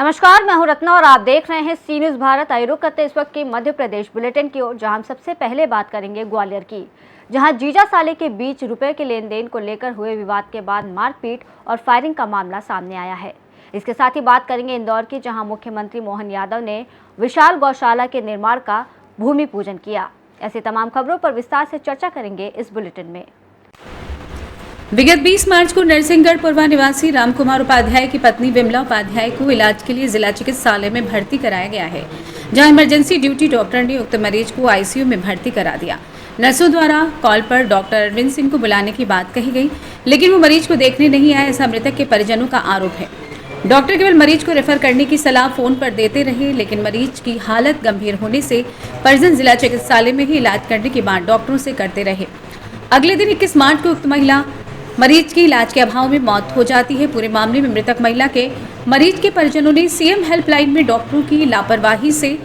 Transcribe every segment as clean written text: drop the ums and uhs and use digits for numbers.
नमस्कार, मैं हूं रत्ना और आप देख रहे हैं सी न्यूज़ भारत। आइए रुक करते इस वक्त की मध्य प्रदेश बुलेटिन की ओर, जहां हम सबसे पहले बात करेंगे ग्वालियर की, जहां जीजा साले के बीच रुपए के लेन देन को लेकर हुए विवाद के बाद मारपीट और फायरिंग का मामला सामने आया है। इसके साथ ही बात करेंगे इंदौर की, जहां मुख्यमंत्री मोहन यादव ने विशाल गौशाला के निर्माण का भूमि पूजन किया। ऐसी तमाम खबरों पर विस्तार से चर्चा करेंगे इस बुलेटिन में। विगत 20 मार्च को नरसिंहगढ़ पुरवा निवासी रामकुमार उपाध्याय की पत्नी विमला उपाध्याय को इलाज के लिए जिला चिकित्सालय में भर्ती कराया गया है, जहां इमरजेंसी ड्यूटी डॉक्टर ने उक्त मरीज को आईसीयू में भर्ती करा दिया। नर्सों द्वारा कॉल पर डॉक्टर अरविंद सिंह को बुलाने की बात कही गई, लेकिन वो मरीज को देखने नहीं आए, ऐसा मृतक के परिजनों का आरोप है। डॉक्टर केवल मरीज को रेफर करने की सलाह फोन पर देते रहे, लेकिन मरीज की हालत गंभीर होने से परिजन जिला चिकित्सालय में ही इलाज करने की बात डॉक्टरों से करते रहे। अगले दिन 21 मार्च को उक्त महिला मरीज की इलाज के अभाव में मौत हो जाती है। पूरे मामले में मृतक महिला के मरीज के परिजनों ने सीएम हेल्पलाइन में डॉक्टरों की लापरवाही से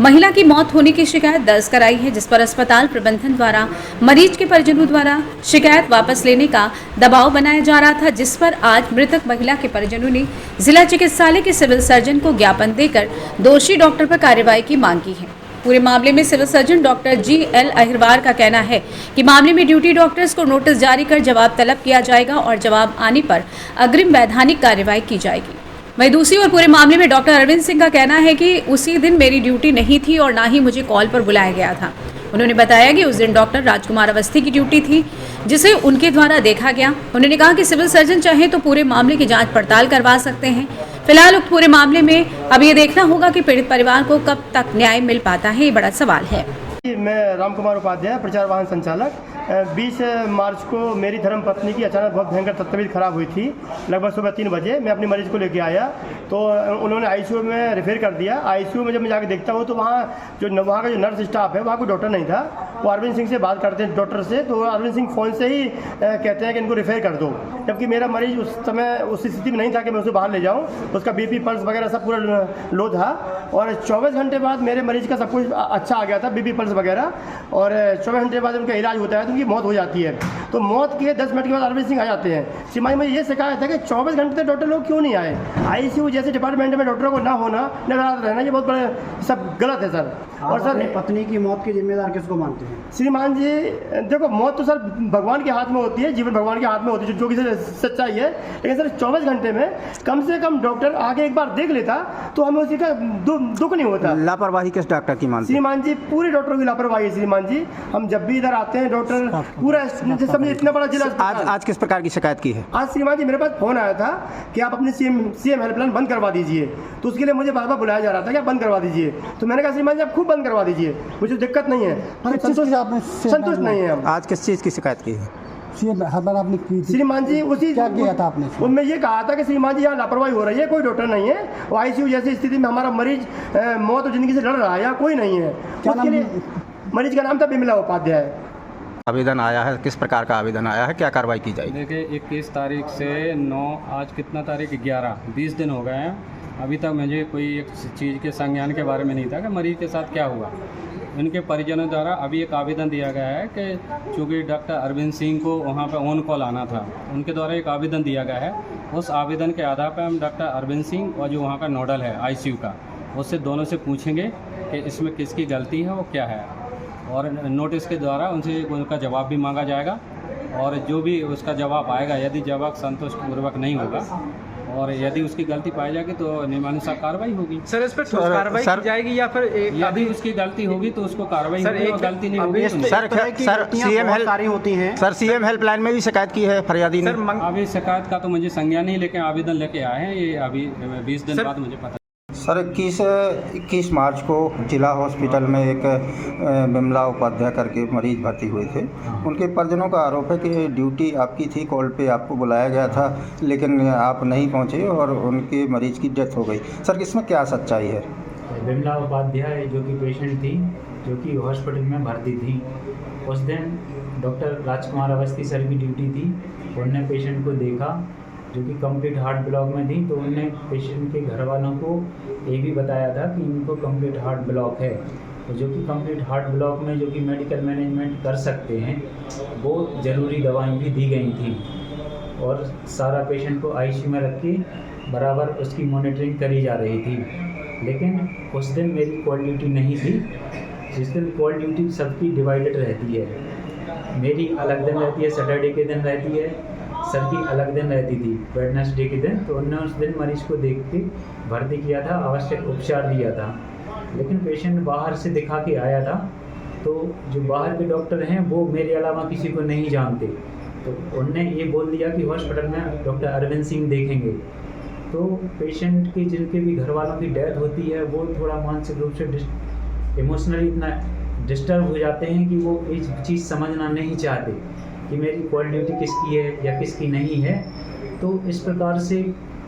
महिला की मौत होने की शिकायत दर्ज कराई है, जिस पर अस्पताल प्रबंधन द्वारा मरीज के परिजनों द्वारा शिकायत वापस लेने का दबाव बनाया जा रहा था, जिस पर आज मृतक महिला के परिजनों ने जिला चिकित्सालय के सिविल सर्जन को ज्ञापन देकर दोषी डॉक्टर पर कार्रवाई की मांग की है। पूरे मामले में civil surgeon doctor GL Ahirwar का कहना है कि मामले में ड्यूटी डॉक्टर्स को नोटिस जारी कर जवाब तलब किया जाएगा और जवाब आने पर अग्रिम वैधानिक कार्रवाई की जाएगी। वहीं दूसरी ओर पूरे मामले में डॉक्टर अरविंद सिंह का कहना है कि उसी दिन मेरी ड्यूटी नहीं थी और ना ही मुझे कॉल पर बुलाया गया था। उन्होंने बताया कि उस दिन डॉक्टर राजकुमार अवस्थी की ड्यूटी थी, जिसे उनके द्वारा देखा गया। उन्होंने कहा कि सिविल सर्जन चाहे तो पूरे मामले की जांच पड़ताल करवा सकते हैं। फिलहाल उक्त पूरे मामले में अब ये देखना होगा कि पीड़ित परिवार को कब तक न्याय मिल पाता है, ये बड़ा सवाल है। मैं रामकुमार उपाध्याय, प्रचार वाहन संचालक। 20 मार्च को मेरी धर्मपत्नी की अचानक बहुत भयंकर तबीयत खराब हुई थी। लगभग सुबह 3 बजे मैं अपनी मरीज को लेके आया तो उन्होंने आईसीयू में रेफर कर दिया। आईसीयू में जब मैं जाकर देखता हूँ तो वहाँ का जो नर्स स्टाफ है, वहाँ कोई डॉक्टर नहीं था। वो अरविंद सिंह से बात करते हैं डॉक्टर से, तो अरविंद सिंह फ़ोन से ही कहते हैं कि इनको रेफर कर दो, जबकि मेरा मरीज उस समय उस स्थिति में नहीं था कि मैं उसे बाहर ले जाऊँ। उसका BP पल्स वगैरह सब पूरा लो था और 24 घंटे बाद मेरे मरीज का सब कुछ अच्छा आ गया था, BP पल्स वगैरह, और 24 घंटे बाद उनका इलाज होता है तो उनकी मौत हो जाती है। तो मौत के 10 मिनट के बाद अरविंद सिंह आ जाते हैं। सीमा मुझे ये शिकायत है कि 24 घंटे तक डॉक्टर लोग क्यों नहीं आए। आईसीयू जैसे डिपार्टमेंट में डॉक्टरों को ना होना, नजर रहना, ये बहुत बड़े सब गलत है सर। और सर पत्नी की मौत के जिम्मेदार किसको मानते हैं? श्रीमान जी देखो, मौत तो सर भगवान के हाथ में होती है, जीवन भगवान के हाथ में होती है, जो कि सच्चाई है। लेकिन सर 24 घंटे में कम से कम डॉक्टर आगे एक बार देख लेता तो हमें उसी का दुख नहीं होता। लापरवाही किस डॉक्टर की मानते हैं? श्रीमान जी पूरी डॉक्टरों की लापरवाही है श्रीमान जी। हम जब भी इधर आते हैं डॉक्टर पूरा समझे इतना बड़ा जिला। आज किस प्रकार की शिकायत की है? आज श्रीमान जी मेरे पास फोन आया था कि आप अपनी सीएम हेल्पलाइन बंद करवा दीजिए, तो उसके लिए मुझे बार बार बुलाया जा रहा था कि आप बंद करवा दीजिए। तो मैंने कहा श्रीमान जी आप खूब बंद करवा दीजिए, मुझे दिक्कत नहीं है, संतुष्ट नहीं है। आज किस चीज़ की शिकायत की है? आपने की श्रीमान जी उसी क्या किया था आपने? उनमें ये कहा था कि श्रीमान जी यहाँ लापरवाही हो रही है, कोई डॉक्टर नहीं है, वो आईसीयू जैसी स्थिति में हमारा मरीज मौत और जिंदगी से लड़ रहा है, यहाँ कोई नहीं है। उसके लिए मरीज का नाम था विमला उपाध्याय। आवेदन आया है, किस प्रकार का आवेदन आया है, क्या कार्रवाई की जाएगी? देखिए 21 तारीख से 9, आज कितना तारीख 11, 20 दिन हो गए हैं। अभी तक मुझे कोई एक चीज़ के संज्ञान के बारे में नहीं था कि मरीज के साथ क्या हुआ। उनके परिजनों द्वारा अभी एक आवेदन दिया गया है कि चूँकि डॉक्टर अरविंद सिंह को वहाँ पर ऑन कॉल आना था, उनके द्वारा एक आवेदन दिया गया है। उस आवेदन के आधार पर हम डॉक्टर अरविंद सिंह और जो वहाँ का नोडल है आईसीयू का, उससे दोनों से पूछेंगे कि इसमें किसकी गलती है वो क्या है, और नोटिस के द्वारा उनसे उनका जवाब भी मांगा जाएगा। और जो भी उसका जवाब आएगा, यदि जवाब संतोषपूर्वक नहीं होगा और यदि उसकी गलती पाई जाएगी तो नियमानुसार कार्रवाई होगी। सर इस पर कार्रवाई की जाएगी या फिर यदि उसकी गलती होगी तो उसको कार्रवाई होगी, और गलती नहीं होगी सर सीएम हेल्पलाइन में भी शिकायत की है फरियादी ने? अभी शिकायत का तो मुझे संज्ञान नहीं, लेकिन आवेदन लेके आए हैं, ये अभी 20 दिन बाद मुझे पता। सर 21 मार्च को जिला हॉस्पिटल में एक विमला उपाध्याय करके मरीज भर्ती हुए थे। उनके परिजनों का आरोप है कि ड्यूटी आपकी थी, कॉल पे आपको बुलाया गया था, लेकिन आप नहीं पहुंचे और उनके मरीज की डेथ हो गई। सर इसमें क्या सच्चाई है? विमला उपाध्याय जो कि पेशेंट थी, जो कि हॉस्पिटल में भर्ती थी, उस दिन डॉक्टर राजकुमार अवस्थी सर की ड्यूटी थी। उन्होंने पेशेंट को देखा जो कि कंप्लीट हार्ट ब्लॉक में थी, तो उन्होंने पेशेंट के घर वालों को ये भी बताया था कि इनको कंप्लीट हार्ट ब्लॉक है। तो जो कि कंप्लीट हार्ट ब्लॉक में जो कि मेडिकल मैनेजमेंट कर सकते हैं, वो ज़रूरी दवाएं भी दी गई थी और सारा पेशेंट को आईसीयू में रख के बराबर उसकी मॉनिटरिंग करी जा रही थी। लेकिन उस दिन मेरी कॉल ड्यूटी नहीं थी। जिस दिन कॉल ड्यूटी सबकी डिवाइडेड रहती है, मेरी अलग दिन रहती है, सैटरडे के दिन रहती है, सर की अलग दिन रहती थी वेडनेसडे के दिन। तो उन्होंने उस दिन मरीज को देख के भर्ती किया था, आवश्यक उपचार दिया था। लेकिन पेशेंट बाहर से दिखा के आया था, तो जो बाहर के डॉक्टर हैं वो मेरे अलावा किसी को नहीं जानते, तो उनने ये बोल दिया कि हॉस्पिटल में डॉक्टर अरविंद सिंह देखेंगे। तो पेशेंट के जिनके भी घर वालों की डेथ होती है वो थोड़ा मानसिक रूप से इमोशनली इतना डिस्टर्ब हो जाते हैं कि वो ये चीज़ समझना नहीं चाहते कि मेरी कॉल ड्यूटी किसकी है या किसकी नहीं है। तो इस प्रकार से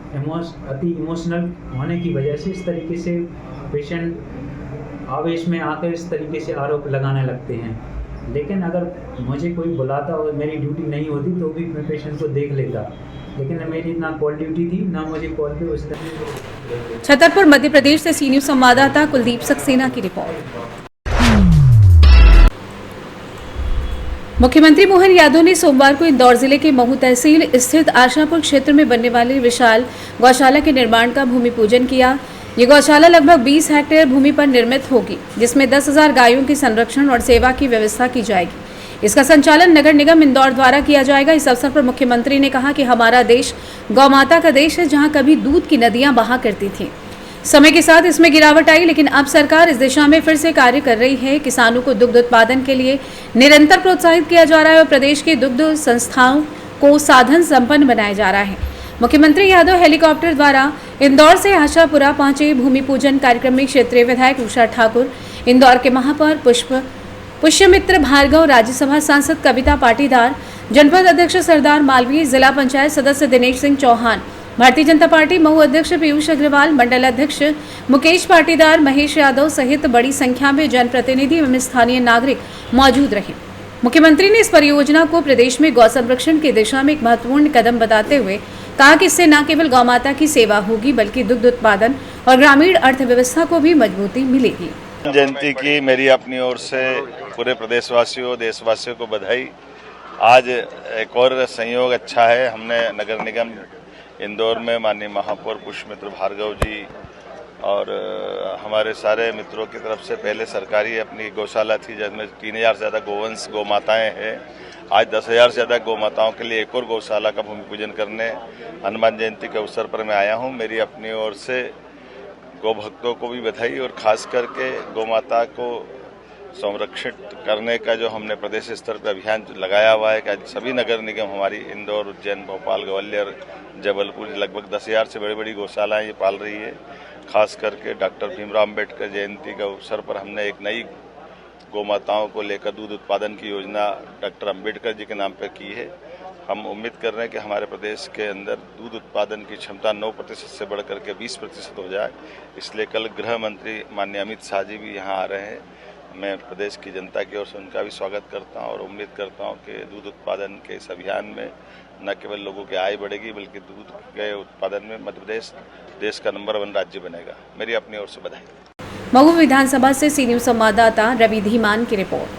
अति इमोशनल होने की वजह से इस तरीके से पेशेंट आवेश में आकर इस तरीके से आरोप लगाने लगते हैं। लेकिन अगर मुझे कोई बुलाता और मेरी ड्यूटी नहीं होती तो भी मैं पेशेंट को देख लेता, लेकिन मेरी ना कॉल ड्यूटी थी ना मुझे कॉल पे उस तरह। छतरपुर मध्य प्रदेश से सी न्यूज संवाददाता कुलदीप सक्सेना की रिपोर्ट। मुख्यमंत्री मोहन यादव ने सोमवार को इंदौर जिले के महू तहसील स्थित आशापुर क्षेत्र में बनने वाली विशाल गौशाला के निर्माण का भूमि पूजन किया। ये गौशाला लगभग 20 हेक्टेयर भूमि पर निर्मित होगी, जिसमें 10,000 गायों के संरक्षण और सेवा की व्यवस्था की जाएगी। इसका संचालन नगर निगम इंदौर द्वारा किया जाएगा। इस अवसर पर मुख्यमंत्री ने कहा कि हमारा देश गौमाता का देश है, जहां कभी दूध की नदियां बहा करती थीं। समय के साथ इसमें गिरावट आई, लेकिन अब सरकार इस दिशा में फिर से कार्य कर रही है। किसानों को दुग्ध उत्पादन के लिए निरंतर प्रोत्साहित किया जा रहा है और प्रदेश के दुग्ध संस्थाओं को साधन संपन्न बनाया जा रहा है। मुख्यमंत्री यादव हेलीकॉप्टर द्वारा इंदौर से आशापुरा पहुंचे। भूमि पूजन कार्यक्रम में क्षेत्रीय विधायक उषा ठाकुर, इंदौर के महापौर पुष्यमित्र भार्गव, राज्यसभा सांसद कविता पाटीदार, जनपद अध्यक्ष सरदार मालवीय, जिला पंचायत सदस्य दिनेश सिंह चौहान, भारतीय जनता पार्टी महू अध्यक्ष पीयूष अग्रवाल, मंडल अध्यक्ष मुकेश पाटीदार, महेश यादव सहित बड़ी संख्या में जनप्रतिनिधि एवं स्थानीय नागरिक मौजूद रहे। मुख्यमंत्री ने इस परियोजना को प्रदेश में गौ संरक्षण की दिशा में एक महत्वपूर्ण कदम बताते हुए कहा कि इससे न केवल गौमाता की सेवा होगी, बल्कि दुग्ध उत्पादन और ग्रामीण अर्थव्यवस्था को भी मजबूती मिलेगी। जयंती की मेरी अपनी ओर से पूरे प्रदेशवासियों देशवासियों को बधाई। आज एक और संयोग अच्छा है, हमने नगर निगम इंदौर में माननीय महापौर पुष्यमित्र भार्गव जी और हमारे सारे मित्रों की तरफ से पहले सरकारी अपनी गौशाला थी जिसमें 3000 से ज़्यादा गोवंश गौमाताएँ हैं। आज 10,000 से ज़्यादा गौमाताओं के लिए एक और गौशाला का भूमि पूजन करने हनुमान जयंती के अवसर पर मैं आया हूँ। मेरी अपनी ओर से गौ भक्तों को भी बधाई और खास करके गौमाता को संरक्षित करने का जो हमने प्रदेश स्तर पर अभियान लगाया हुआ है कि आज सभी नगर निगम हमारी इंदौर, उज्जैन, भोपाल, ग्वालियर, जबलपुर लगभग 10,000 से बड़ी बड़ी गौशालाएँ ये पाल रही है। खास करके डॉक्टर भीमराव अम्बेडकर जयंती के अवसर पर हमने एक नई गौमाताओं को लेकर दूध उत्पादन की योजना डॉक्टर अम्बेडकर जी के नाम पर की है। हम उम्मीद कर रहे हैं कि हमारे प्रदेश के अंदर दूध उत्पादन की क्षमता 9% से बढ़कर के 20% हो जाए। इसलिए कल गृह मंत्री माननीय अमित शाह जी भी यहाँ आ रहे हैं। मैं प्रदेश की जनता की ओर से उनका भी स्वागत करता हूँ और उम्मीद करता हूँ कि दूध उत्पादन के इस अभियान में न केवल लोगों की आय बढ़ेगी, बल्कि दूध के उत्पादन में मध्य प्रदेश देश का नंबर 1 राज्य बनेगा। मेरी अपनी ओर से बधाई। महू विधानसभा से सी न्यूज संवाददाता रवि धीमान की रिपोर्ट।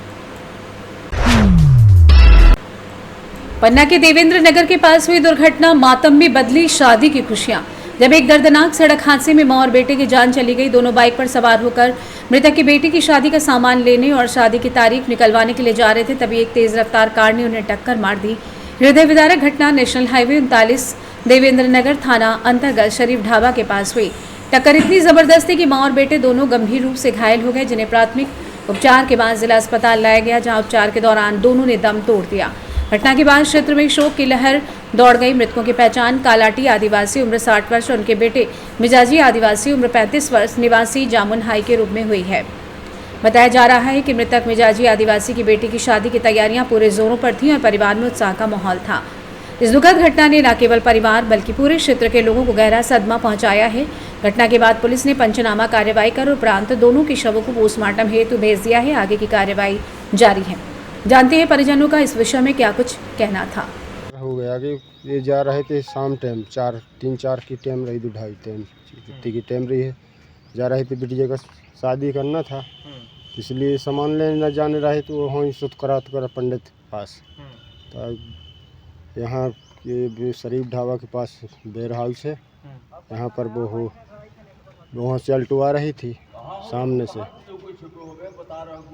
पन्ना के देवेंद्र नगर के पास हुई दुर्घटना मातम में बदली शादी की खुशियां, जब एक दर्दनाक सड़क हादसे में मां और बेटे की जान चली गई। दोनों बाइक पर सवार होकर मृतक की बेटी की शादी का सामान लेने और शादी की तारीख निकलवाने के लिए जा रहे थे, तभी एक तेज रफ्तार कार ने उन्हें टक्कर मार दी। हृदय विदारक घटना नेशनल हाईवे 39 देवेंद्र नगर थाना अंतर्गत शरीफ ढाबा के पास हुई। टक्कर इतनी जबरदस्त थी कि मां और बेटे दोनों गंभीर रूप से घायल हो गए, जिन्हें प्राथमिक उपचार के बाद जिला अस्पताल लाया गया, जहां उपचार के दौरान दोनों ने दम तोड़ दिया। घटना के बाद क्षेत्र में शोक की लहर दौड़ गई। मृतकों की पहचान कालाटी आदिवासी उम्र 60 वर्ष और उनके बेटे मिजाजी आदिवासी उम्र 35 वर्ष निवासी जामुन हाई के रूप में हुई है। बताया जा रहा है कि मृतक मिजाजी आदिवासी की बेटी की शादी की तैयारियां पूरे जोरों पर थीं और परिवार में उत्साह का माहौल था। इस दुखद घटना ने न केवल परिवार बल्कि पूरे क्षेत्र के लोगों को गहरा सदमा पहुंचाया है। घटना के बाद पुलिस ने पंचनामा कार्रवाई कर उपरांत दोनों की शवों को पोस्टमार्टम हेतु भेज दिया है। आगे की कार्रवाई जारी है। जानते हैं परिजनों का इस विषय में क्या कुछ कहना था। हो गया कि ये जा रहे थे शाम टाइम 3-4 की टाइम रही, 2-2:30 टाइम इतनी की टाइम रही है। जा रहे थे बिटिया का शादी करना था, इसलिए सामान लेने न जाने रहे तो वहीं सुध कर पंडित पास। तो यहाँ ये शरीफ ढाबा के पास वेयर हाउस है, यहाँ पर वो हो वहाँ से अल्टो आ रही थी सामने से,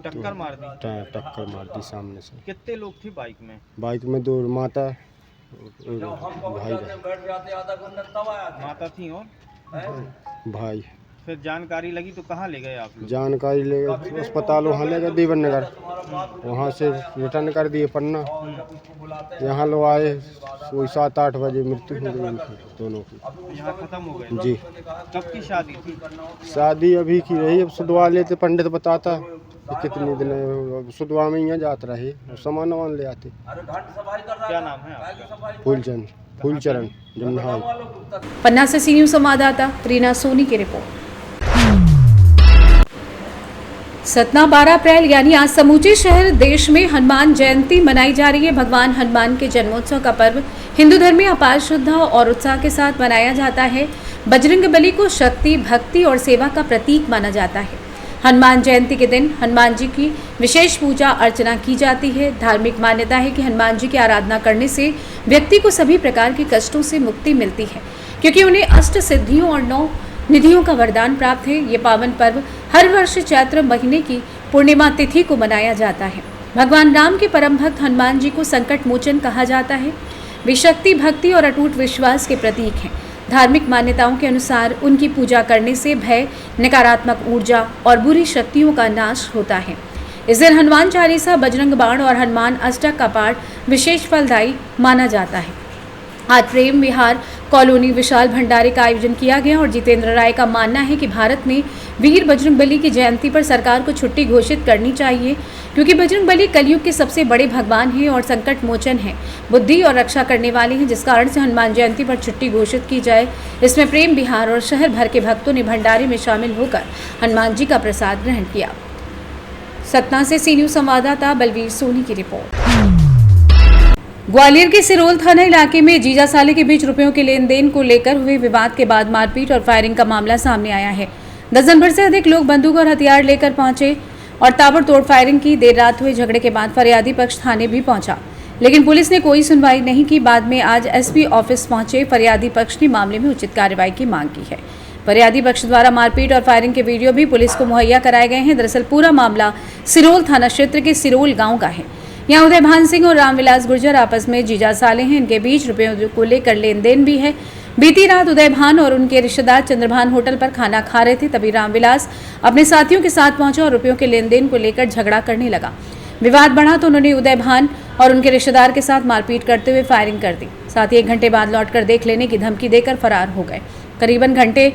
टक्कर मार दी। टक्कर मार दी सामने से। कितने लोग थे बाइक में? बाइक में 2 माता और भाई रहे। माता थी और भाई। फिर जानकारी लगी तो कहाँ ले गए आप लोग? जानकारी ले गए अस्पताल, वहाँ ले गए दीवन नगर, वहाँ से रिटर्न कर दिए पन्ना। यहाँ लोग आए कोई 7-8 बजे, मृत्यु हो गई उनकी दोनों की। यहाँ खत्म हो गए जी। कब की शादी थी? शादी अभी की रही, अब सुधवा लेते, पंडित बताता कि कितने दिन सुधवा में यहाँ जात रहे और सामान वामान ले आते। क्या नाम है आपका? फूलचरण जन्हाई। पन्ना से सी न्यूज़ संवाददाता रीना सोनी की रिपोर्ट। सतना 12 अप्रैल यानी आज समूचे शहर देश में हनुमान जयंती मनाई जा रही है। भगवान हनुमान के जन्मोत्सव का पर्व हिंदू धर्म में अपार श्रद्धा और उत्साह के साथ मनाया जाता है। बजरंगबली को शक्ति, भक्ति और सेवा का प्रतीक माना जाता है। हनुमान जयंती के दिन हनुमान जी की विशेष पूजा अर्चना की जाती है। धार्मिक मान्यता है कि हनुमान जी की आराधना करने से व्यक्ति को सभी प्रकार के कष्टों से मुक्ति मिलती है, क्योंकि उन्हें अष्ट सिद्धियों और 9 निधियों का वरदान प्राप्त है। ये पावन पर्व हर वर्ष चैत्र महीने की पूर्णिमा तिथि को मनाया जाता है। भगवान राम के परम भक्त हनुमान जी को संकट मोचन कहा जाता है। वे शक्ति, भक्ति और अटूट विश्वास के प्रतीक हैं। धार्मिक मान्यताओं के अनुसार उनकी पूजा करने से भय, नकारात्मक ऊर्जा और बुरी शक्तियों का नाश होता है। इस दिन हनुमान चालीसा, बजरंग बाण और हनुमान अष्टक का पाठ विशेष फलदायी माना जाता है। आज प्रेम विहार कॉलोनी विशाल भंडारे का आयोजन किया गया और जितेंद्र राय का मानना है कि भारत में वीर बजरंगबली की जयंती पर सरकार को छुट्टी घोषित करनी चाहिए, क्योंकि बजरंगबली कलयुग के सबसे बड़े भगवान हैं और संकट मोचन हैं, बुद्धि और रक्षा करने वाले हैं। जिस कारण से हनुमान जयंती पर छुट्टी घोषित की जाए। इसमें प्रेम विहार और शहर भर के भक्तों ने भंडारे में शामिल होकर हनुमान जी का प्रसाद ग्रहण किया। सतना से सी न्यूज़ संवाददाता बलवीर सोनी की रिपोर्ट। ग्वालियर के सिरोल थाना इलाके में जीजा साले के बीच रुपयों के लेन देन को लेकर हुए विवाद के बाद मारपीट और फायरिंग का मामला सामने आया है। दर्जन भर से अधिक लोग बंदूक और हथियार लेकर पहुंचे और ताबड़तोड़ फायरिंग की। देर रात हुए झगड़े के बाद फरियादी पक्ष थाने भी पहुंचा, लेकिन पुलिस ने कोई सुनवाई नहीं की। बाद में आज एसपी ऑफिस पहुंचे फरियादी पक्ष ने मामले में उचित कार्रवाई की मांग की है। फरियादी पक्ष द्वारा मारपीट और फायरिंग के वीडियो भी पुलिस को मुहैया कराए गए हैं। दरअसल पूरा मामला सिरोल थाना क्षेत्र के सिरोल गांव का है। यहाँ उदय भान सिंह और रामविलास गुर्जर आपस में जीजा साले हैं। इनके बीच रुपयों को लेकर लेन देन भी है। बीती रात उदय भान और उनके रिश्तेदार चंद्रभान होटल पर खाना खा रहे थे, तभी रामविलास अपने साथियों के साथ पहुंचा और रुपयों के लेन देन को लेकर झगड़ा करने लगा। विवाद बढ़ा तो उन्होंने उदय भान और उनके रिश्तेदार के साथ मारपीट करते हुए फायरिंग कर दी। साथ ही 1 घंटे बाद लौटकर देख लेने की धमकी देकर फरार हो गए। करीबन घंटे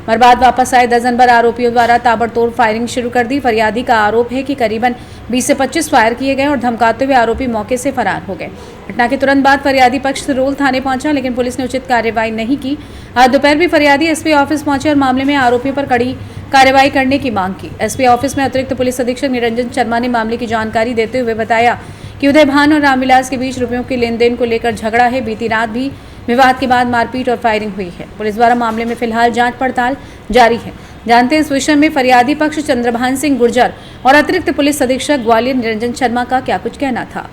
भर बाद वापस आए दर्जन भर आरोपियों द्वारा ताबड़तोड़ फायरिंग शुरू कर दी। फरियादी का आरोप है कि करीबन 20 से 25 फायर किए गए और धमकाते हुए आरोपी मौके से फरार हो गए। घटना के तुरंत बाद फरियादी पक्ष सिरोल थाने पहुंचा, लेकिन पुलिस ने उचित कार्रवाई नहीं की। आज दोपहर भी फरियादी एसपी ऑफिस पहुंचे और मामले में आरोपियों पर कड़ी कार्रवाई करने की मांग की। एसपी ऑफिस में अतिरिक्त पुलिस अधीक्षक निरंजन शर्मा ने मामले की जानकारी देते हुए बताया कि उदय भान और रामविलास के बीच रुपयों के लेन देन को लेकर झगड़ा है। बीती रात भी विवाद के बाद मारपीट और फायरिंग हुई है। पुलिस द्वारा मामले में फिलहाल जांच पड़ताल जारी है। जानते हैं इस विषय में फरियादी पक्ष चंद्रभान सिंह गुर्जर और अतिरिक्त पुलिस अधीक्षक ग्वालियर निरंजन शर्मा का क्या कुछ कहना था।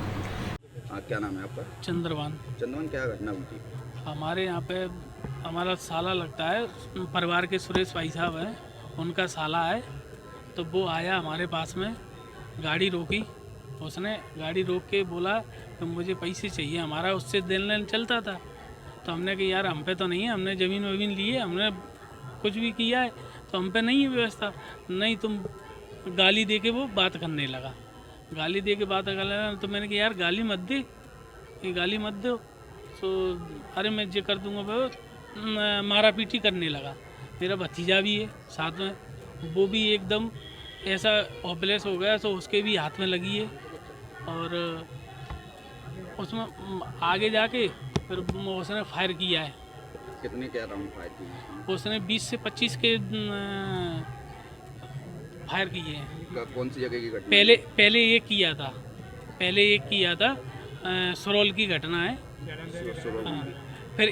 क्या नाम है आपका? चंद्रभान। क्या घटना हुई थी? हमारे यहाँ पे हमारा साला लगता है, परिवार के सुरेश भाई साहब हैं, उनका साला है। तो वो आया हमारे पास में, गाड़ी रोकी, उसने गाड़ी रोक के बोला कि मुझे पैसे चाहिए। हमारा उससे देन लेन चलता था, तो हमने कहा यार हम पे तो नहीं है, हमने ज़मीन वमीन ली है, हमने कुछ भी किया है, तो हम पे नहीं है व्यवस्था। नहीं, तुम गाली दे के वो बात करने लगा। गाली दे के बात करने लगा तो मैंने कहा यार गाली मत दे, ये गाली मत दो। तो अरे मैं ये कर दूँगा, वो मारा पीटी करने लगा। मेरा भतीजा भी है साथ में, वो भी एकदम ऐसा होपलेस हो गया, तो उसके भी हाथ में लगी है। और उसमें आगे जाके फिर उसने फायर किया है। कितने क्या राउंड फायर किए? उसने 20 से 25 के फायर किए हैं। कौन सी जगह की घटना? पहले एक किया था, सरोल की घटना है। हाँ, फिर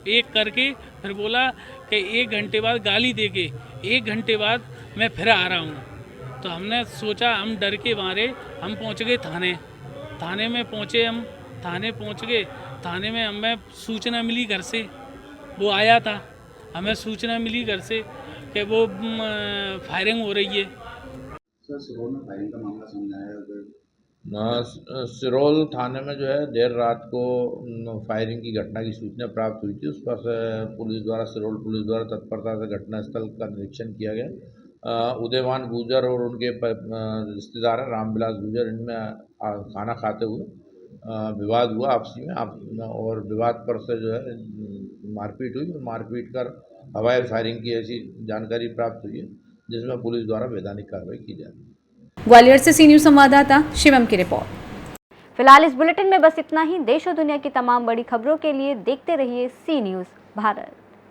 एक करके फिर बोला कि 1 घंटे बाद गाली दे के 1 घंटे बाद मैं फिर आ रहा हूँ। तो हमने सोचा, हम डर के मारे हम पहुँच गए थाने में पहुँचे। हम थाने पहुँच गए। थाने में हमें सूचना मिली घर से वो आया था, हमें सूचना मिली घर से कि वो फायरिंग हो रही है। सर सिरोल में फायरिंग का मामला सामने आया है। सिरोल थाने में जो है देर रात को फायरिंग की घटना की सूचना प्राप्त हुई थी। उस पर से पुलिस द्वारा सिरोल पुलिस द्वारा तत्परता से घटनास्थल का निरीक्षण किया गया। उदयवान गुर्जर और उनके रिश्तेदार हैं रामविलास गुर्जर, इनमें खाना खाते हुए विवाद हुआ आपसी में और विवाद पर से जो है मारपीट हुई और मारपीट कर हवाई फायरिंग की ऐसी जानकारी प्राप्त हुई है, जिसमें पुलिस द्वारा वैधानिक कार्रवाई की जा रही है। ग्वालियर से सी न्यूज संवाददाता शिवम की रिपोर्ट। फिलहाल इस बुलेटिन में बस इतना ही। देश और दुनिया की तमाम बड़ी खबरों के लिए देखते रहिए सी न्यूज़ भारत।